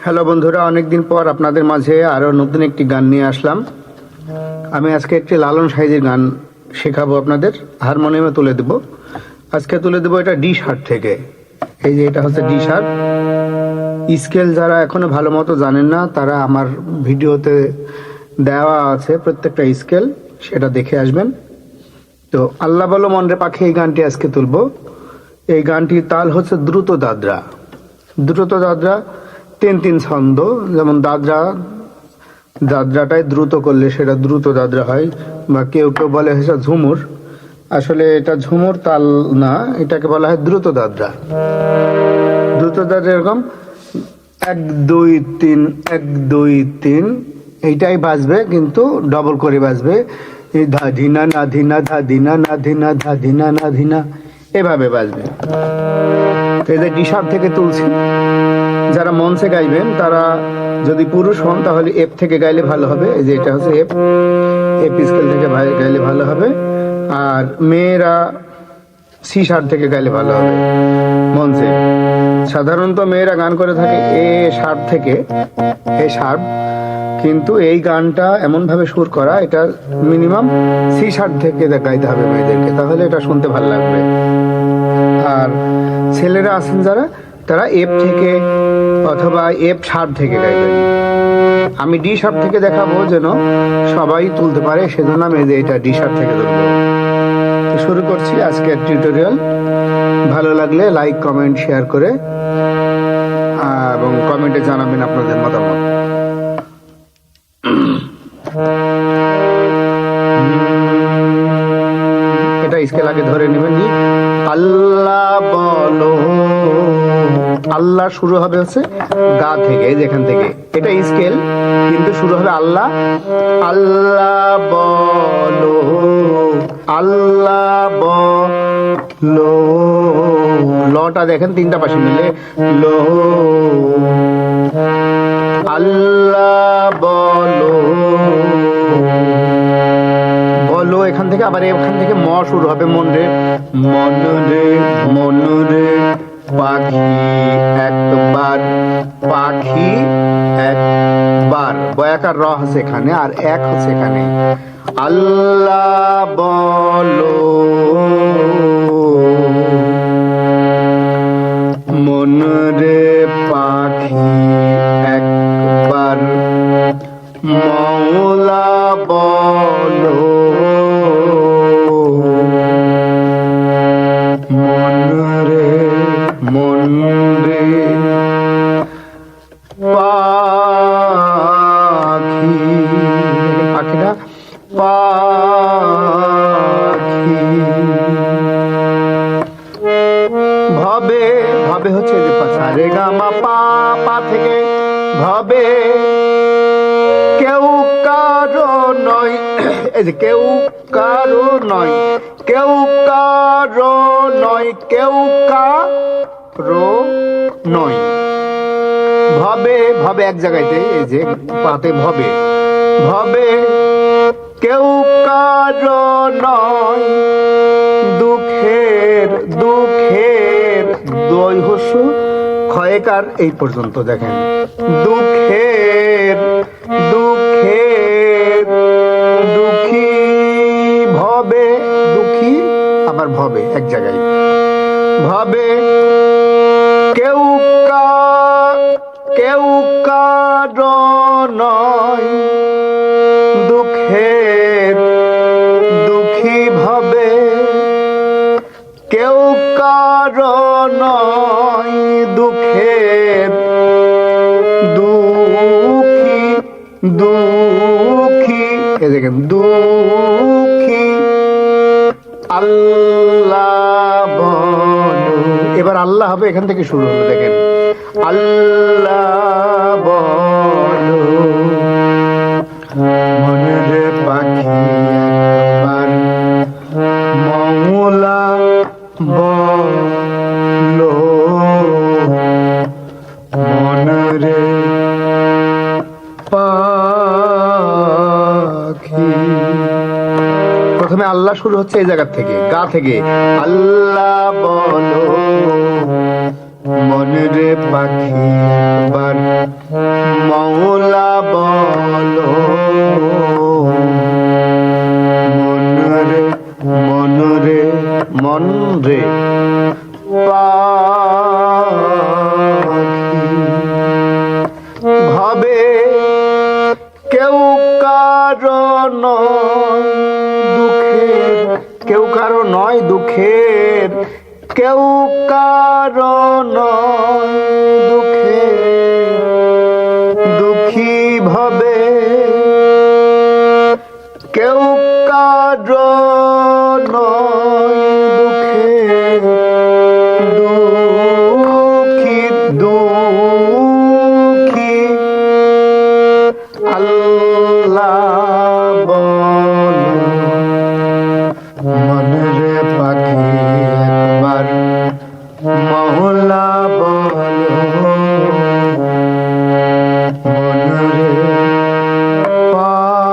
Hello বন্ধুরা, অনেকদিন পর আপনাদের মাঝে আরও নতুন একটি গান নিয়ে আসলাম। আমি আজকে একটি লালন সাইজের গান শেখাবো আপনাদের, হারমোনিয়ামে তুলে দেব। আজকে তুলে দেবো এটা ডি শার্প থেকে। এই যে এটা হচ্ছে ডি শার্প। স্কেল যারা এখনো ভালো মতো জানেন না তারা আমার ভিডিওতে দেওয়া আছে প্রত্যেকটা স্কেল, সেটা দেখে আসবেন। তো আল্লাহ বলো মন রে পাখি এই গানটি আজকে তুলবো। এই গানটির তাল হচ্ছে দ্রুত দাদরা। দ্রুত দাদরা 3-3 ছন্দ, যেমন দাদরাটাই দ্রুত করলে সেটা দ্রুত দাদরা হয়, বা কেউ কেউ বলে হচ্ছে ঝুমুর। আসলে এটা ঝুমুর তাল না, এটাকে বলা হয় দ্রুত দাদরা। দ্রুত দাদরা এরকম 1-2-3 1-2-3 এইটাই বাজবে, কিন্তু ডবল করে বাজবে। এই ধা ধিনা না ধিনা ধা ধিনা না ধিনা ধা ধিনা না ধিনা এভাবে বাজবে। এদের ডি শার্প থেকে তুলছি। যারা মঞ্চে গাইবেন তারা যদি পুরুষ হন তাহলে এফ থেকে গাইলে ভালো হবে। এই যে এটা হচ্ছে এফ স্কেল থেকে গাইলে ভালো হবে। আর মেয়েরা সি শার্প থেকে গাইলে ভালো হবে মঞ্চে। সাধারণত মেয়েরা গান করে থাকে এ শার্প থেকে, এ শার্প, কিন্তু এই গানটা এমনভাবে সুর করা, এটা মিনিমাম সি শার্প থেকে গাইতে হবে মেয়েদেরকে, তাহলে এটা শুনতে ভালো লাগবে। আর ছেলেরা আছেন যারা, তারা এফ থেকে অথবা এফ শার্প থেকে গাইবেন। আমি ডি শার্প থেকে দেখাবো যেন সবাই তুলতে পারে, সেজন্য আমি এটা ডি শার্প থেকে তুলবো। তো শুরু করছি আজকের টিউটোরিয়াল। ভালো লাগলে লাইক, কমেন্ট, শেয়ার করে এবং কমেন্টে জানাবেন আপনাদের মতামত। এটা স্কেল আগে ধরে নেবেন। আল্লাহ বলো, আল্লাহ শুরু হবে হচ্ছে গা থেকে, যেখান থেকে এটা স্কেল, কিন্তু শুরু হবে আল্লাহ। আল্লাহ বলো, আল্লাহ বলো, লটা দেখেন তিনটা পাশে মিলে লো। আল্লাহ বলো, বলো এখান থেকে, আবার এখান থেকে ম শুরু হবে, মন রে মন রে মন রে পাখি একবার, পাখি একবার, বয়াকার র হচ্ছে এখানে আর এক হচ্ছে এখানে। আল্লাহ বলো মন রে পাখি একবার, মৌলা বলো মন রে মন রে পাখি, পাখিটা পাখি ভবে, ভবে হচ্ছে যে পাছা রে গা মা পা, পা থেকে ভবে কেউ কারো নয়, এই যে কেউ কারো নয়, কেউ কারো নয়, কেউ কারো নয়। ভবে, ভবে এক জায়গাতে, এই যে পাতে ভবে, ভবে কেউ কারো নয়, দুঃখের দুঃখের দই হস্য ক্ষয়কার এই পর্যন্ত দেখেন। দুঃখের দুঃখের দুঃখী ভবে, দুঃখী আবার ভবে এক জায়গায়, ভবে কেউ কেউ কারো নয়, দুঃখের দুঃখী ভবে কেউ কারো নয়, দুঃখের দুঃখী দুঃখী, এই দেখেন দুঃখী আল্লাহ বলো। এবার আল্লাহ হবে এখান থেকে শুরু হলো, দেখেন আল্লাহ বলো মনে রে পাখি একবার, মৌলা বলো মনে রে পাখি। প্রথমে আল্লাহ শুরু হচ্ছে এই জায়গা থেকে, গা থেকে। আল্লাহ বলো মনের পাখি একবার মৌলা বলো, মনরে মনরে মন রে পাখি ভাবে কেউ কারণ দুঃখের, কেউ কারো নয় দুঃখের, কেউ কারণ দুঃখের, দুঃখী ভাবে কেউ কারণ দুঃখের, দুঃখী দুঃখী আল্লাহ বলো, মনের পাখি একবার মৌলা বলো, মনের পাখি।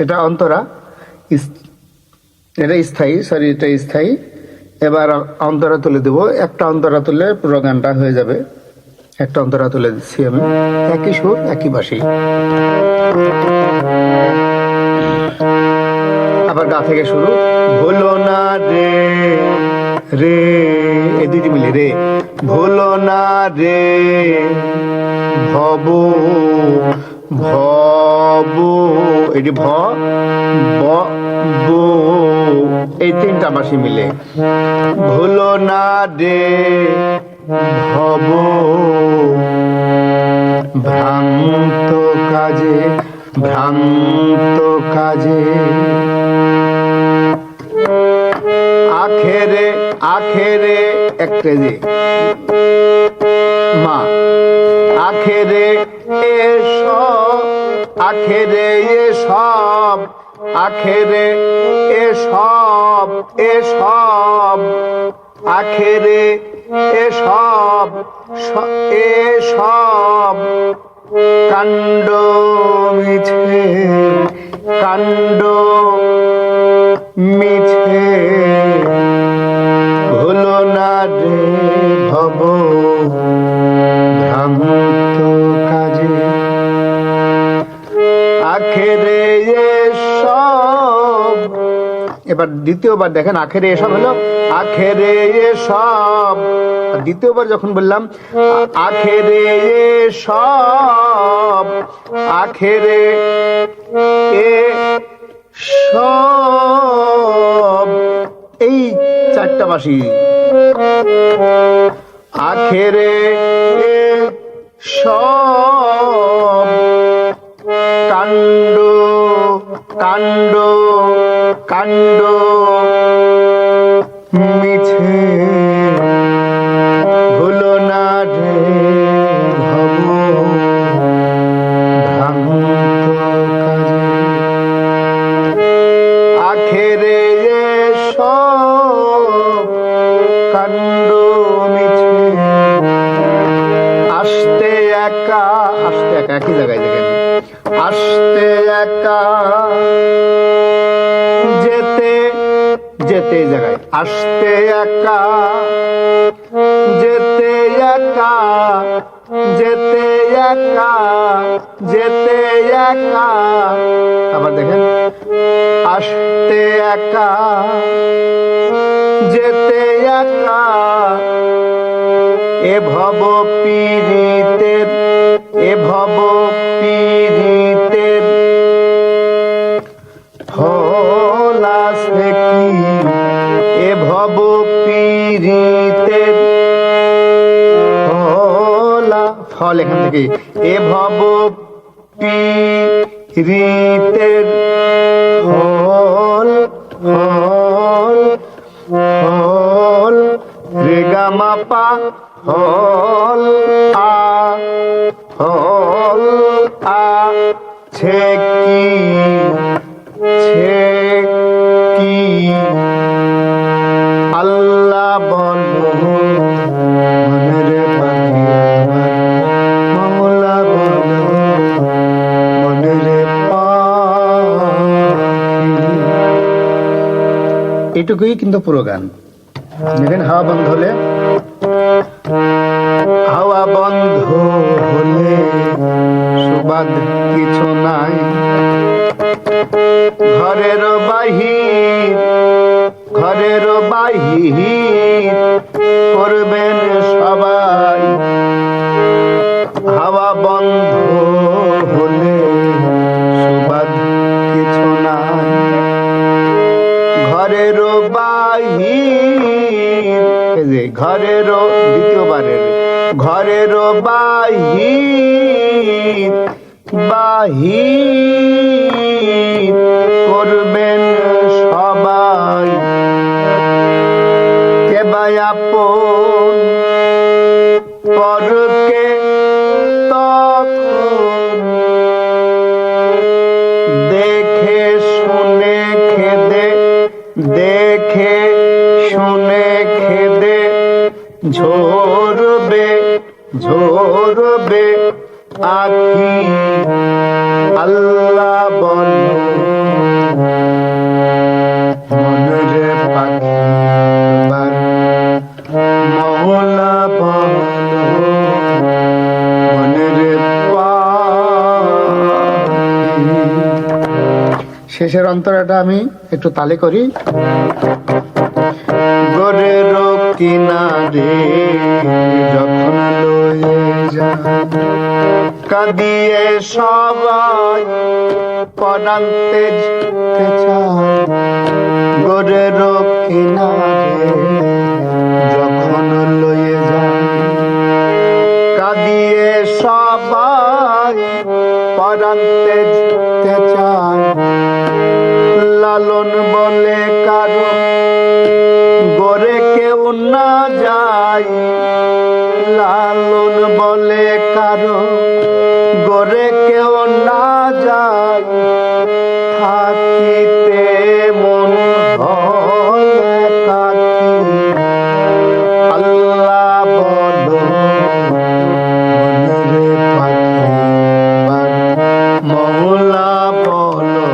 এটা অন্তরা, এটা স্থায়ী, সরি এটা স্থায়ী। এবার অন্তরা তুলে দেবো, একটা অন্তরা তুললে পুরো গানটা হয়ে যাবে। একটা অন্তরা তুলে দিচ্ছি আমি, একই সুর একই বাঁশি। আবার গা থেকে শুরু, ভুলো না রে রে, এই দুইটি মিলে রে, ভুলো না রে ভব ভব, এটি ভ ব বো, এই তিনটা বাঁশি মিলে, ভুলো না রে ভব ভ্রান্ত কাজে, ভ্রান্ত কাজে, আখেরে আখেরে একটা যে মা, আখেরে এসব, আখেরে এসব, আখেরে এসব এসব, আখেরে এসব এসব কাণ্ড মিছে, কাণ্ড মিছে, ভুলো না রে ভব ভ্রান্ত কাজে, আখেরে এসব। এবার দ্বিতীয়বার দেখেন, আখেরে এসব হলো আখেরে এসব, দ্বিতীয়বার যখন বললাম আখেরে এসব, আখেরে এসব, এই চারটা বাঁশি, আখেরে এসব কাণ্ড কাণ্ড কাণ্ড মিছে, ভুলো না রে ভব ভ্রান্ত কাজে, আখেরে এসব কাণ্ড মিছে, আসতে একা, আসতে একা একই জায়গায় দেখেন, আসতে একা যেতে যেতে জায়গায়, আসতে একা যেতে একা, যেতে একা যেতে একা, আবার দেখেন আসতে একা যেতে একা, এ ভব পীড়িতের, এ ভব পীড়িতের ফল আছে কি, এ ভব পীড়িতের ফল, ফল এখান থেকে, এ ভব পীড়িতের ফল ফল ফল, রে গা মা পা ফল আ, ফল আ ছে কি, ছে কি আল্লাহ বলো, মনের পাখি মৌলা বলো, মনের পাখি। এটুকুই কিন্তু পুরো গান। দেখেন হাওয়া বন্ধ হলে, হাওয়া বন্ধ হলে সুবাদ কিছু নাই, ঘরের বাহির ঘরের বাহির করবেন সবাই, হাওয়া বন্ধ হলে সুবাদ কিছু নাই, ঘরের বাহির, এই যে ঘরের দ্বিতীয়বারের, ঘরের বাহির বাহির করবেন সবাই, কে বা আপন পরকে তখন দেখে শুনে খেদে, দেখে শুনে খেদে ঝরবে ঝরবে আখি, আল্লাহ বলো মনের পাখি, মওলা বলো মনের পাখি। শেষের অন্তরাটা আমি একটু তালে করি। গরের কিনারে যখন লয়ে যায়, কাঁদিয়ে সবাই পরান্তে যেতে চায়, গরের কিনারে যখন লয়ে যায়, কাঁদিয়ে সবাই পরান্তে যেতে চায়, লালন বলে কারো গরে কেউ না যায়, লালন বলে কারো গরে কেউ না যায়, থাকিতে মন হয় একাকী, আল্লাহ বলো মনের পাখি, মওলা বলো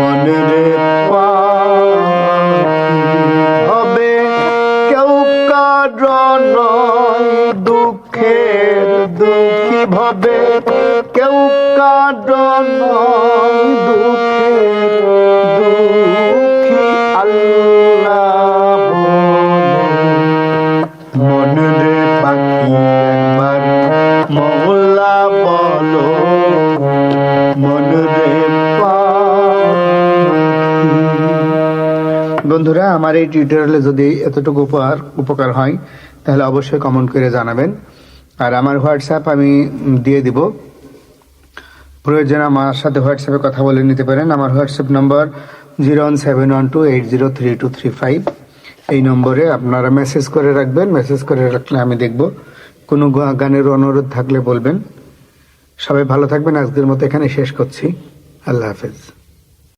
মনের হবে কেউ কারো নয় দুঃখের দুঃখী ভবে, কেউ কারো নয় দুঃখের দুঃখী, আল্লাহ মনের পাখি একবার মওলা বলো মনের পাখি। বন্ধুরা, আমার এই টিউটোরিয়ালে যদি এতটুকু উপকার হয় তাহলে অবশ্যই কমেন্ট করে জানাবেন। আর আমার হোয়াটসঅ্যাপ আমি দিয়ে দিব, প্রয়োজন আমার সাথে হোয়াটসঅ্যাপে কথা বলে নিতে পারেন। আমার হোয়াটসঅ্যাপ নম্বর 01712803235। এই নম্বরে আপনারা মেসেজ করে রাখবেন, মেসেজ করে রাখলে আমি দেখব। কোনো গানের অনুরোধ থাকলে বলবেন। সবাই ভালো থাকবেন। আজকের মতো এখানে শেষ করছি। আল্লাহ হাফেজ।